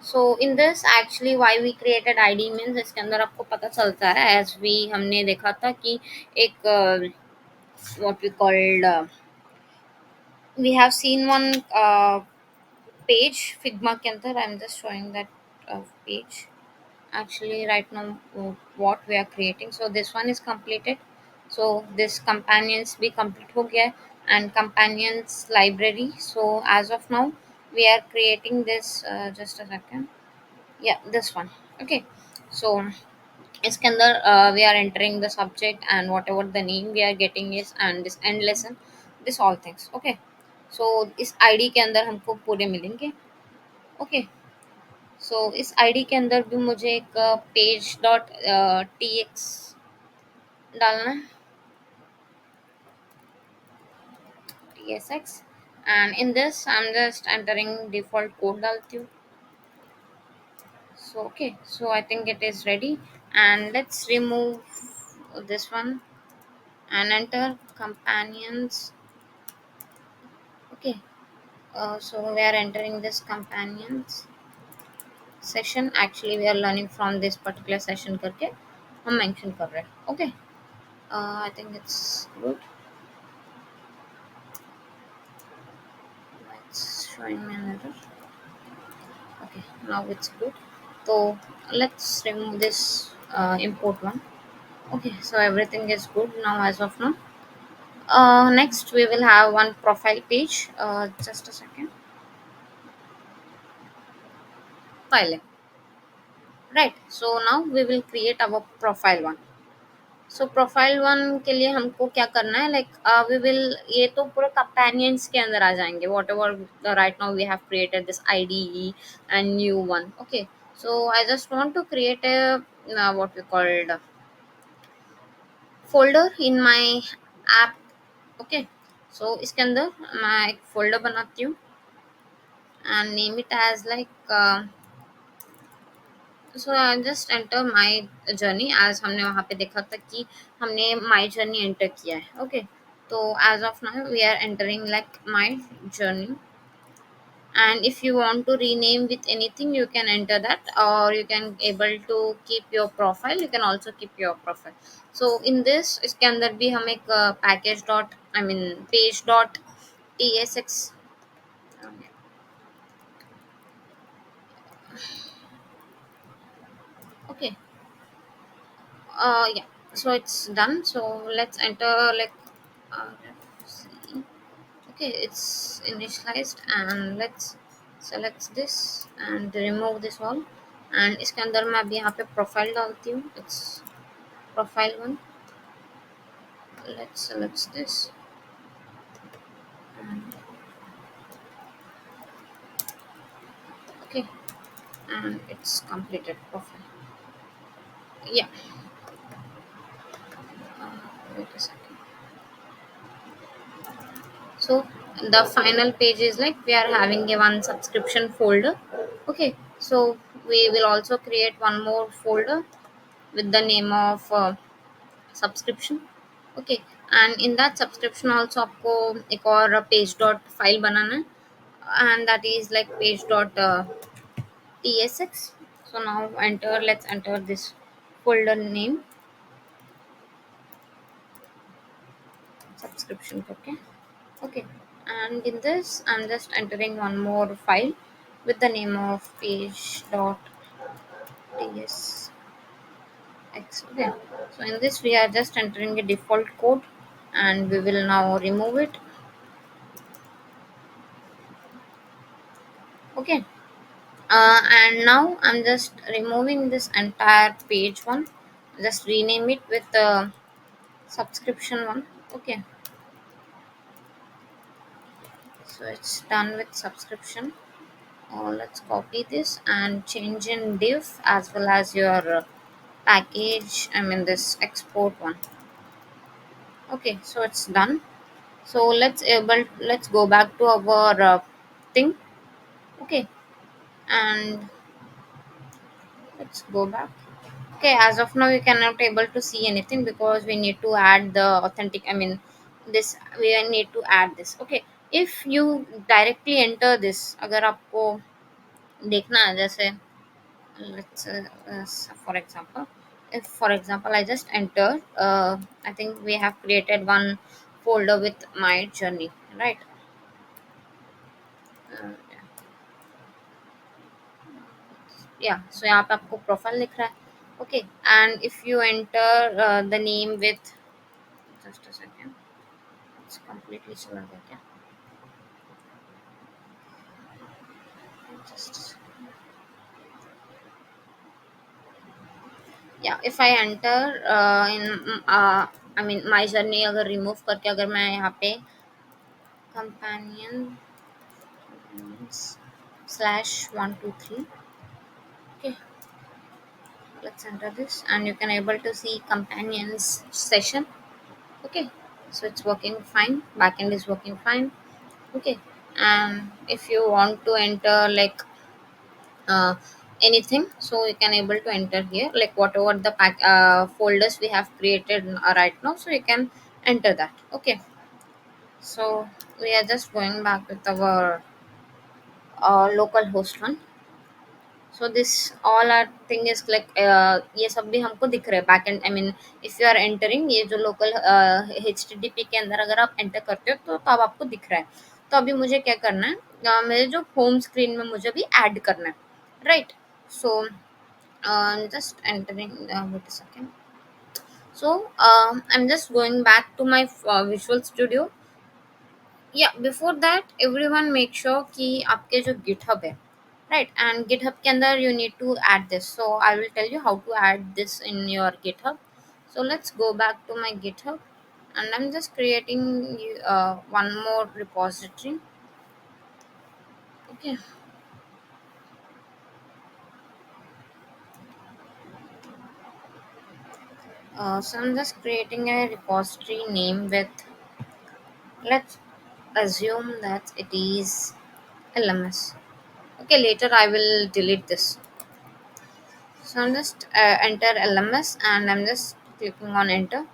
so in this actually why we created id means इसके अंदर आपको पता चलता है, as we हमने देखा था कि एक what we called we have seen one page Figma के अंदर. I'm just showing that page actually right now what we are creating. So this one is completed. So this companions भी complete हो गया है, and companions library. So as of now we are creating this, just a second. Yeah, this one. Okay, so इसके अंदर we are entering the subject and whatever the name we are getting is, and this end lesson, this all things. Okay, so इस ID के अंदर हमको पूरे मिलेंगे. Okay, so इस ID के अंदर भी मुझे एक पेज डॉट टी एक्स डालना है, T S x. And in this I am just entering default code डालती हूँ. सो okay, so I think it is ready. And let's remove this one and enter companions. Okay, so we are entering this companions session. Actually we are learning from this particular session करके हम mention कर रहे हैं. Okay, I think it's good. It's showing me an error. Okay, now it's good. So let's remove this import one. Okay, so everything is good now as of now. Next we will have one profile page. Just a second. File. Right, so now we will create our profile one. So profile one के लिए हमको क्या करना है, like we will, ये तो पूरे companions के अंदर आ जाएंगे. Whatever right now we have created this I D and new one. Okay, so I just want to create a what we called folder in my app. Okay, so इसके अंदर मैं एक folder बनाती हूँ and name it as like, so I just enter my journey. As हमने वहाँ पे देखा था कि हमने माई जर्नी एंटर किया है. ओके, तो as of now we are entering like my journey. And if you want to rename with anything you can enter that, or you can able to keep your profile, you can also keep your profile. So in this इसके अंदर भी हम एक package dot I mean page dot tsx. Okay, yeah, so it's done. So let's enter like let's see. Okay, it's initialized, and let's select this and remove this all. And इसके अंदर मैं अभी यहाँ पे प्रोफाइल डालती हूँ. It's profile one. Let's select this. And, okay, and it's completed profile. Yeah, wait a second. So the final page is like we are having a one subscription folder. Okay, so we will also create one more folder with the name of subscription. Okay, and in that subscription also आपको एक और page dot file बनाना है, and that is like page dot tsx. So now enter, let's enter this folder name subscription. Okay, okay, and in this I'm just entering one more file with the name of page dot tsx. Okay, so in this we are just entering a default code, and we will now remove it. Okay, and now I'm just removing this entire page one, just rename it with the subscription one. Okay, so it's done with subscription. Let's copy this and change in div as well as your package, I mean this export one. Okay, so it's done. So let's go back to our thing. Okay, and let's go back. Okay, as of now we cannot able to see anything because we need to add the authentic, I mean this, we need to add this. Okay, if you directly enter this, अगर आपको देखना है जैसे, let's for example, if for example I just enter, I think we have created one folder with my journey, right? Yeah, so यहाँ पे आपको profile दिख रहा है, okay. And if you enter the name with, just a second, it's completely चला गया क्या? Just, yeah, if I enter in I mean my journey, अगर रिमूव करके अगर मैं यहाँ पे companion slash 123, okay, let's enter this, and you can able to see companions session, okay. So it's working fine, backend is working fine, okay. And if you want to enter like uh, anything, so you can able to enter here like whatever the folders we have created right now, so you can enter that, okay. So we are just going back with our local host one. So this all our thing is like ये सब भी हमको दिख रहा है back end, I mean if you are entering ये जो local HTTP के अंदर अगर आप एंटर करते हो तो अब आपको दिख रहा है. तो अभी मुझे क्या करना है, मेरे जो होम स्क्रीन में मुझे भी ऐड करना है, right. So just entering, wait a second. So I'm just going back to my Visual Studio. Yeah, before that everyone make sure कि आपके जो GitHub है, right, and GitHub के अंदर you need to add this. So I will tell you how to add this in your GitHub. So let's go back to my GitHub, and I'm just creating one more repository, okay. So I'm just creating a repository name with, let's assume that it is LMS. Okay, later I will delete this. So I'm just enter LMS, and I'm just clicking on enter.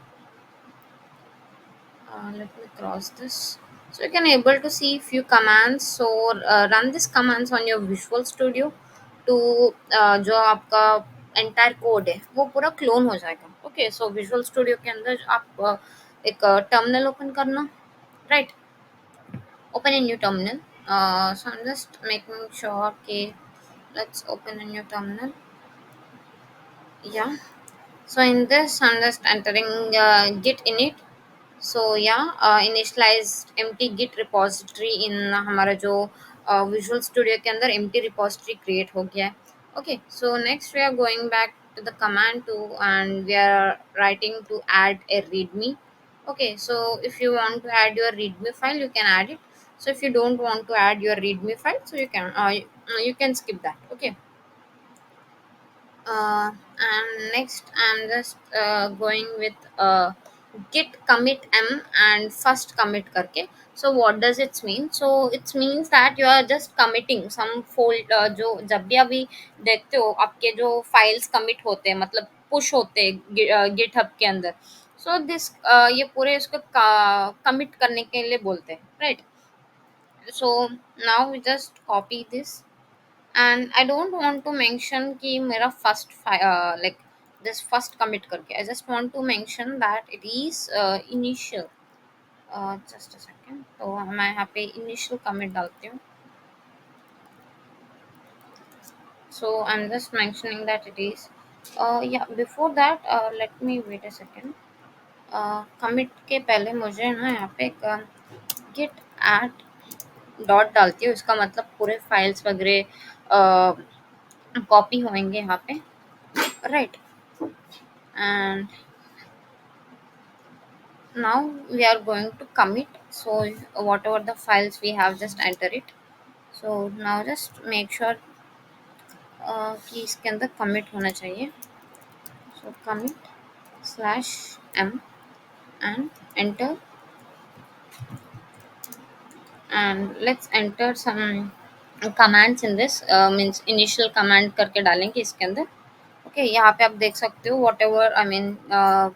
Let me cross this. So you can able to see few commands. So run these commands on your Visual Studio to जो आपका entire code है वो पूरा clone हो जाएगा. Okay, so Visual Studio के अंदर आप एक terminal open करना, right? Open a new terminal. So I'm just making sure okay, let's open a new terminal. Yeah. So in this, I'm just entering git init. So yeah, initialized empty git repository in हमारा जो Visual Studio के अंदर empty repository create हो गया है. Okay, so next we are going back to the command to, and we are writing to add a readme. Okay, so if you want to add your readme file, you can add it. So if you don't want to add your readme file, so you can skip that. Okay. And next I'm just going with git commit m and first commit करके. So what does it mean? So it means that you are just committing some fold, जो जब भी अभी देखते हो आपके जो files commit होते हैं मतलब पुश होते हैं गिटहब के अंदर. सो दिस ये पूरे इसको कमिट करने के लिए बोलते हैं, right. So now we just copy this, and I don't want to mention कि मेरा first like this first commit करके. I just want to mention that it is initial. Just a second. तो मैं यहाँ पे initial commit डालती हूँ. So I'm just mentioning that it is. Yeah. Before that, let me wait a second. Commit के पहले मुझे ना यहाँ पे एक git add डॉट डालती हूँ. इसका मतलब पूरे फाइल्स वगैरह कॉपी होंगे यहाँ पे, right. And now we are going to commit. So whatever the files we have, just enter it. So now just make sure कि इसके अंदर commit होना चाहिए. So commit slash m and enter, and let's enter some commands in this, means initial command करके डालेंगे इसके अंदर. Okay, यहाँ पे आप देख सकते हो वॉट एवर आई मीन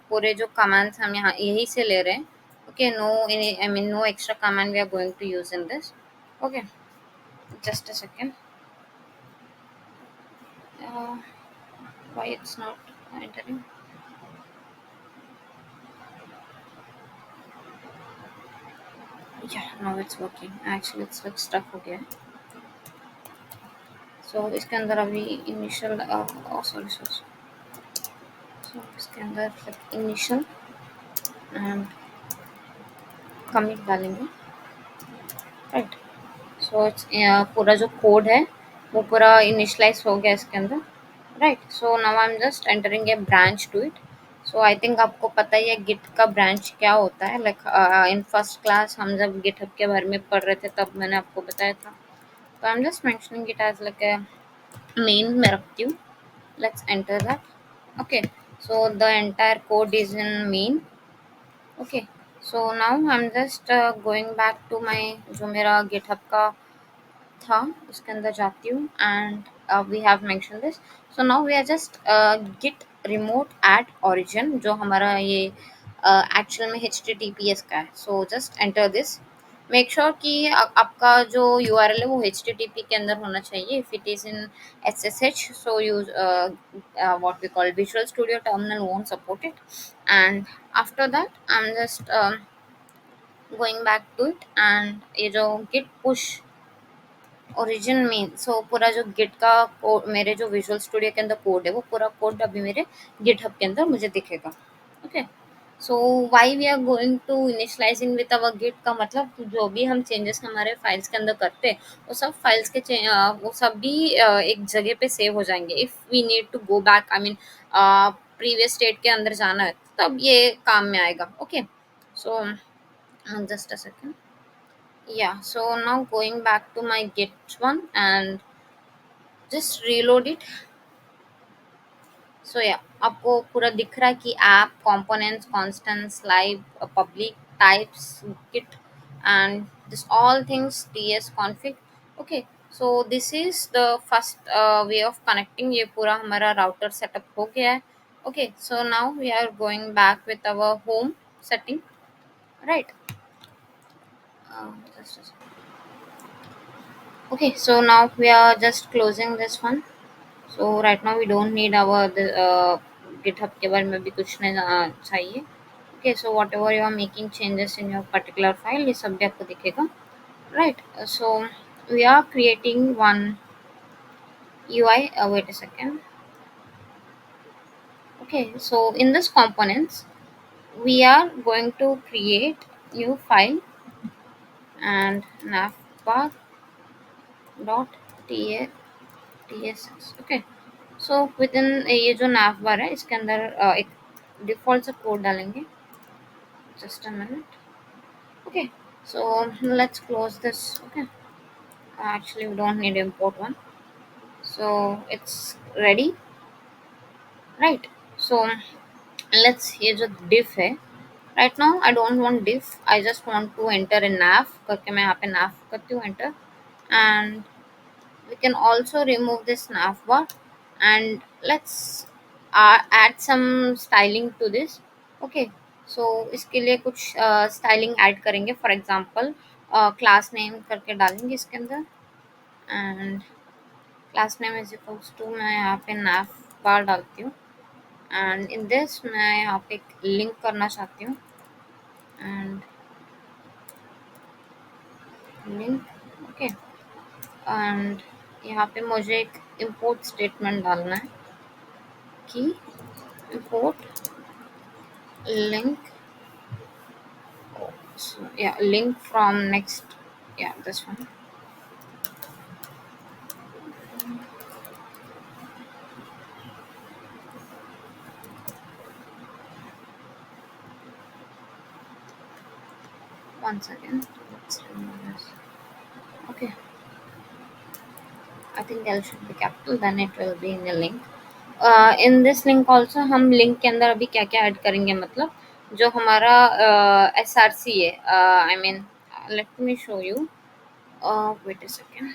पूरे जो कमांड्स हम यहाँ यही से ले रहे हैं. Okay, no I mean no extra command we are going to use in this. Okay, just a second. Why it's not entering? Yeah, now it's working. Actually it's like stuck हो गया है. So इसके अंदर अभी initial sorry sorry. So इसके अंदर like initial and commit डालेंगे. Right. So it's पूरा जो कोड है वो पूरा इनिशियलाइज हो गया इसके अंदर. Right. So now I am just entering a branch to it. So I think आपको पता ही है गिट का ब्रांच क्या होता है. लाइक इन फर्स्ट क्लास हम जब गिटहब के बारे में पढ़ रहे थे तब मैंने आपको बताया था. तो I am just mentioning it as like a main में रखती हूँ. Let's enter that. Okay. So the entire code is in main. Okay. So now I am just going back to my जो मेरा गिटहब का था उसके अंदर जाती हूँ and we have mention this. So now we are just git remote at origin जो हमारा ये एक्चुअल में HTTPS का है. So just enter this. Make sure कि आपका जो URL है वो HTTP के अंदर होना चाहिए. If it is in SSH so use what we call Visual Studio Terminal won't support it. And after that I'm just going back to it and ये जो git push ओरिजिन में सो पूरा जो गिट का कोड मेरे जो visual studio के अंदर कोड है वो पूरा कोड अभी मेरे गिटहब के अंदर मुझे दिखेगा. Okay. So why we are going to initializing with our git का मतलब कि जो भी हम चेंजेस हमारे फाइल्स के अंदर करते हैं वो सब फाइल्स के वो सब भी एक जगह पे सेव हो जाएंगे. If we need to go back I mean previous state के अंदर जाना है तब ये काम में आएगा. Okay. So just a second. Yeah, so now going back to my Git one and just reload it. So yeah, आपको पूरा दिख रहा है कि app, components, constants, live, public, types, Git, and this all things ts config. Okay, so this is the first way of connecting. ये पूरा हमारा router setup हो गया है. Okay, so now we are going back with our home setting, right? Just a second. Okay, so now we are just closing this one. So right now we don't need our GitHub के बारे में भी कुछ नहीं चाहिए. Okay, so whatever you are making changes in your particular file ये सब भी आपको दिखेगा. Right. So we are creating one UI. Wait a second. Okay, so in this components we are going to create new file and navbar dot tss. Okay. So with in ये जो nav बार है इसके अंदर एक default सा code डालेंगे. Just a minute. Okay. So let's close this. Okay. Actually we don't need import one. So it's ready, right? So let's ये जो diff है right now I don't want diff. I just want to enter a nav करके मैं यहाँ पे nav करती हूँ enter. And we can also remove this nav bar and let's add some styling to this. Okay. So इसके लिए कुछ styling add करेंगे. फॉर एग्जांपल क्लास नेम करके डालेंगे इसके अंदर and class name is equals to मैं यहाँ पे nav बार डालती हूँ एंड इन दिस मैं यहाँ पे एक लिंक करना चाहती हूँ एंड लिंक. ओके. एंड यहाँ पे मुझे एक इंपोर्ट स्टेटमेंट डालना है कि import link. So yeah, link from next. Yeah, this one. Once again, let's remove this. Okay, I think L should be capital, then it will be in the link. In this link also हम link के अंदर अभी क्या क्या add करेंगे मतलब जो हमारा SRC है. I mean, let me show you. Wait a second.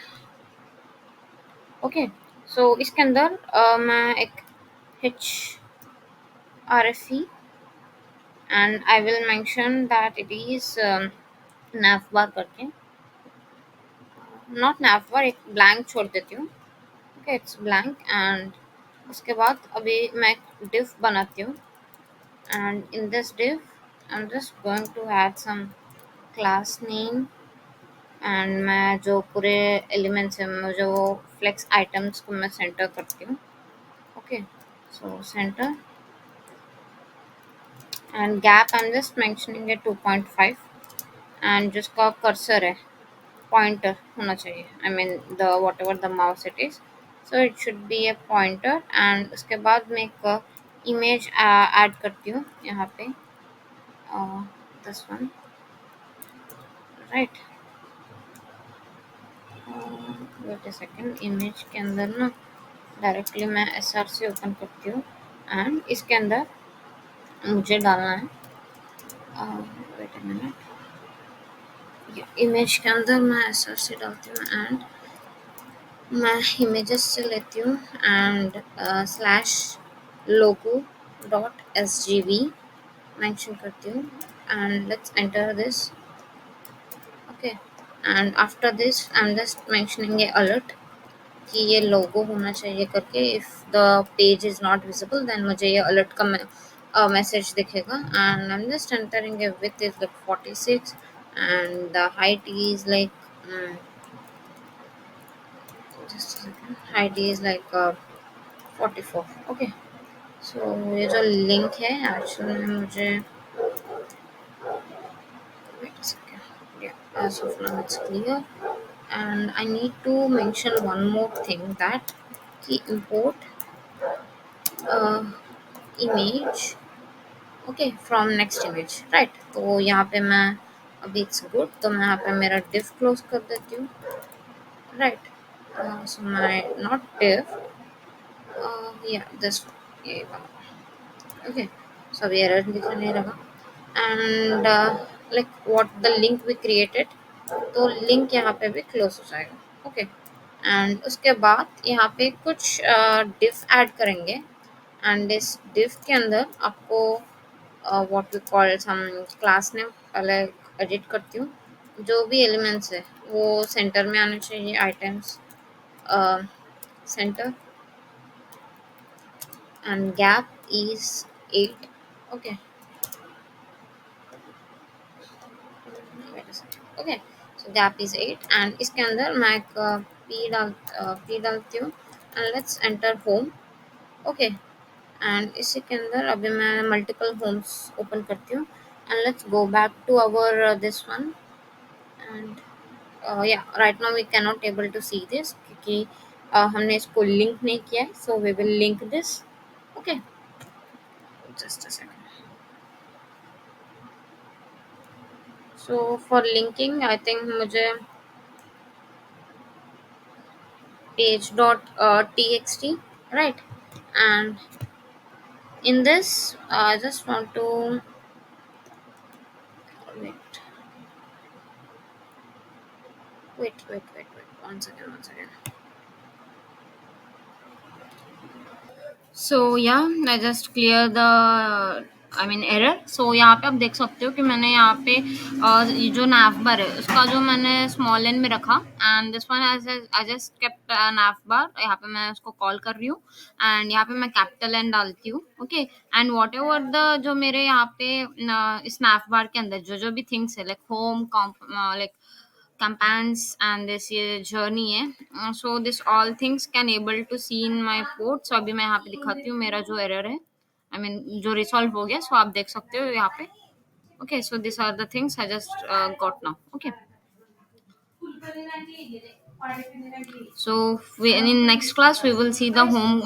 Okay, so इसके अंदर मैं एक href and I will mention that it is navbar करके not navbar एक blank छोड़ देती हूँ. Okay, it's blank and उसके बाद अभी मैं div बनाती हूँ and in this div I'm just going to add some class name and मैं जो पूरे एलिमेंट्स हैं मुझे वो फ्लेक्स आइटम्स को मैं सेंटर करती हूँ. Okay, so centre and gap I am just mentioning है 2.5 एंड जिसका कर्सर है पॉइंटर होना चाहिए. I mean the what ever the mouse it is, so it should be A pointer. And उसके बाद मैं एक इमेज ऐड करती हूँ यहाँ पे, this one, right. Wait a second, image के अंदर ना डायरेक्टली मैं SRC ओपन करती हूँ एंड इसके अंदर मुझे डालना है, वेट अ मिनट, इमेज के अंदर मैं SRC डालती हूँ एंड मैं इमेजेस से लेती हूँ and slash logo dot SGV mention करती हूँ and let's enter this. Okay, and after this I am just mentioning a alert कि ये लोगो होना चाहिए करके. If the page is not visible then मुझे ये अलर्ट का मैसेज दिखेगा. And I am just entering a width is like 46 and the height is like, just a second, height is like 44. Okay, so ये जो link है actually में मुझे, wait a second, yeah, as of now it's clear. And I need to mention one more thing, that कि import image, okay, from next image, right. तो यहाँ पे मैं अभी इट्स गुड, तो मैं यहाँ पे मेरा div क्लोज कर देती हूँ, right. So my not div, या दिस, ये वाला. ओके, सो अभी एरर दिख नहीं रहा. And like what the link we created, तो लिंक यहाँ पे भी क्लोज हो जाएगा. ओके, एंड उसके बाद यहाँ पे कुछ div ऐड करेंगे एंड इस div के अंदर आपको what we call some class name पहले एडिट करती हूँ. जो भी एलिमेंट्स है वो सेंटर में आने चाहिए. Items centre and gap is 8. Okay, okay, so gap is 8 and इसके अंदर मैं एक पी डालती हूँ and let's enter home. Okay, and इसी के अंदर अभी मैं मल्टीपल होम्स ओपन करती हूँ and let's go back to our this one. And yeah, right now we cannot able to see this क्योंकि हमने इसको लिंक नहीं किया है, so we will link this. Okay, just a second. So for linking I think मुझे page dot txt, right. And in this I just want to wait, wait, one second. So yeah I just clear the, I mean error. So यहाँ पे आप देख सकते हो कि मैंने यहाँ पे ये जो nav bar है उसका जो मैंने स्मॉल एन में रखा and this one I just kept nav bar. यहाँ पे मैं उसको कॉल कर रही हूँ एंड यहाँ पे मैं कैपिटल एन डालती हूँ. Okay, and what ever the जो मेरे यहाँ पे इस nav bar के अंदर जो जो भी थिंग्स है like home like campaigns and this ये journey है, so this all things can able to see in my port. so अभी मैं यहाँ पे दिखाती हूँ मेरा जो error है, I mean जो resolve हो गया. so आप देख सकते हो यहाँ पे. okay, so these are the things I just got now. okay, so we in next class we will see the home